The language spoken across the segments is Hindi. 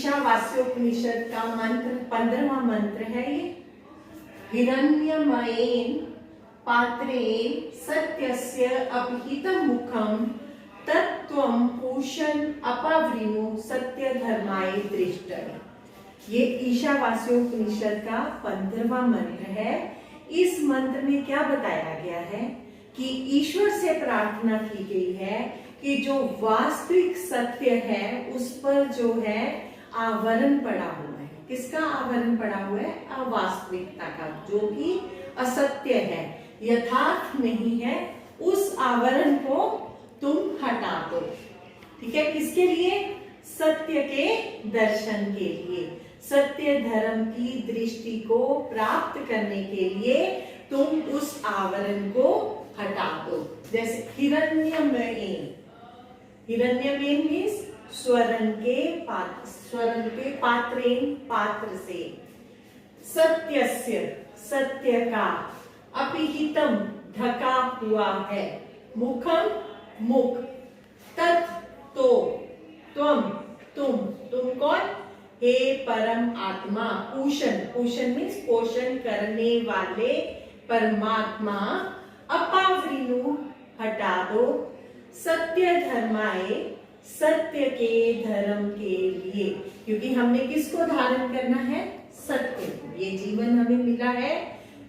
ईशावास्योपनिषद का मंत्र 15वां मंत्र है ये। हिरण्यमयेन पात्रेण सत्यस्य अभिहितं मुखं तत्त्वं पूषन् अपवृणु सत्य धर्माय दृष्टये। ये ईशावास्योपनिषद का 15वां मंत्र है। इस मंत्र में क्या बताया गया है कि ईश्वर से प्रार्थना की गई है कि जो वास्तविक सत्य है उस पर जो है आवरण पड़ा हुआ है। किसका आवरण पड़ा हुआ है? अवास्तविकता का, जो कि असत्य है, यथार्थ नहीं है, उस आवरण को तुम हटा दो। ठीक है, किसके लिए? सत्य के दर्शन के लिए, सत्य धर्म की दृष्टि को प्राप्त करने के लिए तुम उस आवरण को हटा दो। जैसे हिरण्यमयेन, हिरण्यमयेन मीन्स स्वर्ण के पात्रेन, पात्र से, सत्यस्य, सत्य का, अपिहितम, ढका हुआ है, मुखम, मुख, तत्, तो, त्वम, तुम कौन? हे परम आत्मा, पूषण, पूषण मीन्स पोषण करने वाले परमात्मा, अपावृणु, हटा दो, सत्य धर्माय, सत्य के धर्म के लिए। क्योंकि हमने किसको धारण करना है? सत्य को। ये जीवन हमें मिला है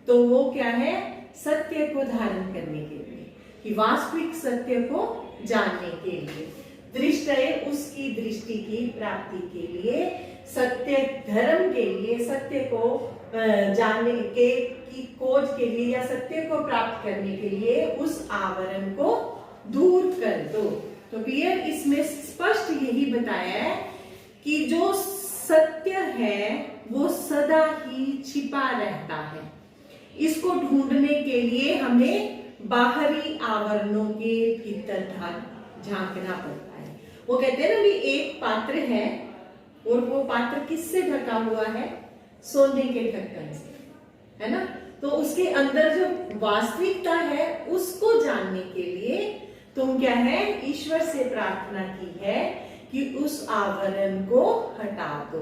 तो वो क्या है? सत्य को धारण करने के लिए, कि वास्तविक सत्य को जानने के लिए, दृष्टये, उसकी दृष्टि की प्राप्ति के लिए, सत्य धर्म के लिए, सत्य को जानने के की खोज के लिए या सत्य को प्राप्त करने के लिए उस आवरण को दूर कर दो। तो क्लियर, इसमें स्पष्ट यही बताया है कि जो सत्य है वो सदा ही छिपा रहता है। इसको ढूंढने के लिए हमें बाहरी आवरणों के भीतर झांकना पड़ता है। वो कहते हैं ना, भी एक पात्र है और वो पात्र किससे ढका हुआ है? सोने के ढक्कन से, है ना। तो उसके अंदर जो वास्तविकता है उसको जानने के लिए तुम क्या है? ईश्वर से प्रार्थना की है कि उस आवरण को हटा दो।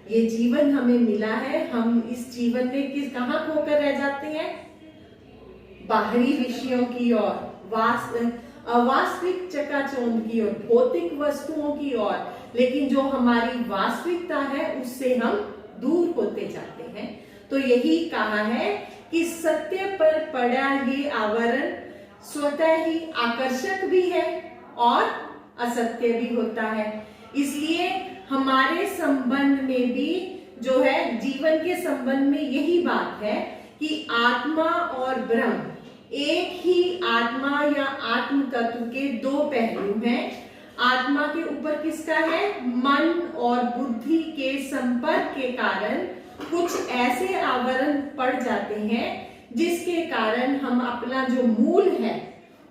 ये जीवन हमें मिला है, हम इस जीवन में कहां खोकर रह जाते हैं? बाहरी विषयों की ओर, अवास्तविक चकाचौंध की ओर, भौतिक वस्तुओं की ओर। लेकिन जो हमारी वास्तविकता है उससे हम दूर होते जाते हैं। तो यही कहा है कि सत्य पर पड़ा ये आवरण स्वतः ही आकर्षक भी है और असत्य भी होता है। इसलिए हमारे संबंध में भी जो है, जीवन के संबंध में यही बात है कि आत्मा और ब्रह्म एक ही आत्मा या आत्म तत्व के दो पहलू हैं। आत्मा के ऊपर किसका है? मन और बुद्धि के संपर्क के कारण कुछ ऐसे आवरण पड़ जाते हैं जिसके कारण हम अपना जो मूल है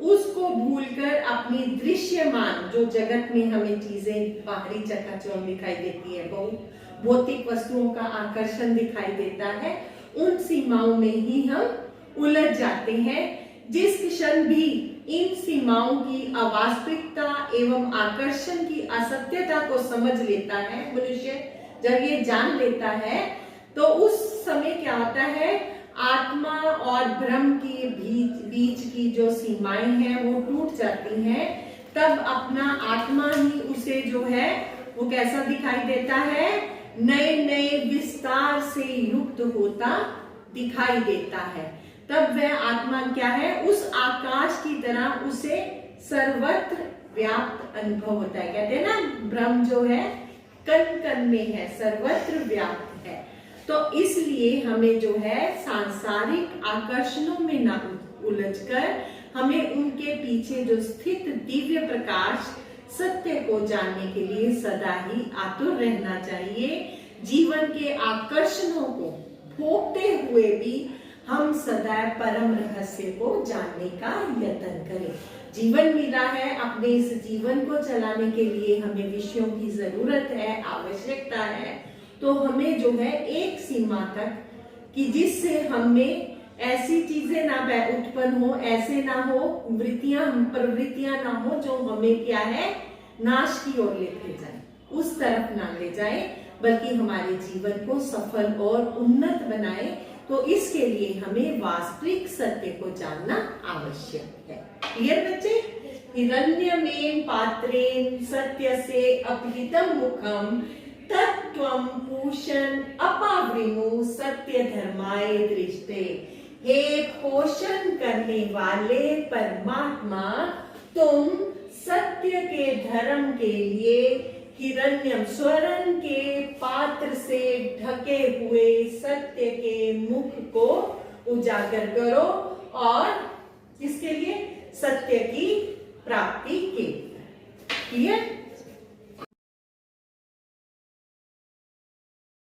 उसको भूलकर अपनी दृश्यमान, जो जगत में हमें चीजें बाहरी चकाचौंध दिखाई देती है, बहुत भौतिक वस्तुओं का आकर्षण दिखाई देता है, उन सीमाओं में ही हम उलझ जाते हैं। जिस क्षण भी इन सीमाओं की अवास्तविकता एवं आकर्षण की असत्यता को समझ लेता है मनुष्य, जब ये जान लेता है तो उस समय क्या होता है? आत्मा और ब्रह्म के बीच की जो सीमाएं हैं वो टूट जाती हैं। तब अपना आत्मा ही उसे जो है वो कैसा दिखाई देता है? नए नए विस्तार से युक्त होता दिखाई देता है। तब वह आत्मा क्या है? उस आकाश की तरह उसे सर्वत्र व्याप्त अनुभव होता है। कहते हैं ना, ब्रह्म जो है कण कण में है, सर्वत्र व्याप्त है। तो इसलिए हमें जो है सांसारिक आकर्षणों में न उलझकर हमें उनके पीछे जो स्थित दिव्य प्रकाश सत्य को जानने के लिए सदा ही आतुर रहना चाहिए। जीवन के आकर्षणों को भोगते हुए भी हम सदा परम रहस्य को जानने का यत्न करें। जीवन मिला है, अपने इस जीवन को चलाने के लिए हमें विषयों की जरूरत है, आवश्यकता है। तो हमें जो है एक सीमा तक, कि जिससे हमें ऐसी चीजें ना उत्पन्न हो, ऐसे ना हो, प्रवृत्तियां ना हो जो हमें क्या है? नाश की ओर लेके जाए, उस तरफ ना ले जाए। बल्कि हमारे जीवन को सफल और उन्नत बनाए। तो इसके लिए हमें वास्तविक सत्य को जानना आवश्यक है। क्लियर बच्चे? हिरण्यमेन पात्रेण सत्यस्य अपहृतं मुखं तत्त्वं पूषन् अपावृणु सत्य धर्माय दृष्टे। हे पोषण करने वाले परमात्मा, तुम सत्य के धर्म के लिए हिरण्यम स्वर्ण के पात्र से ढके हुए सत्य के मुख को उजागर करो और इसके लिए सत्य की प्राप्ति के लिए।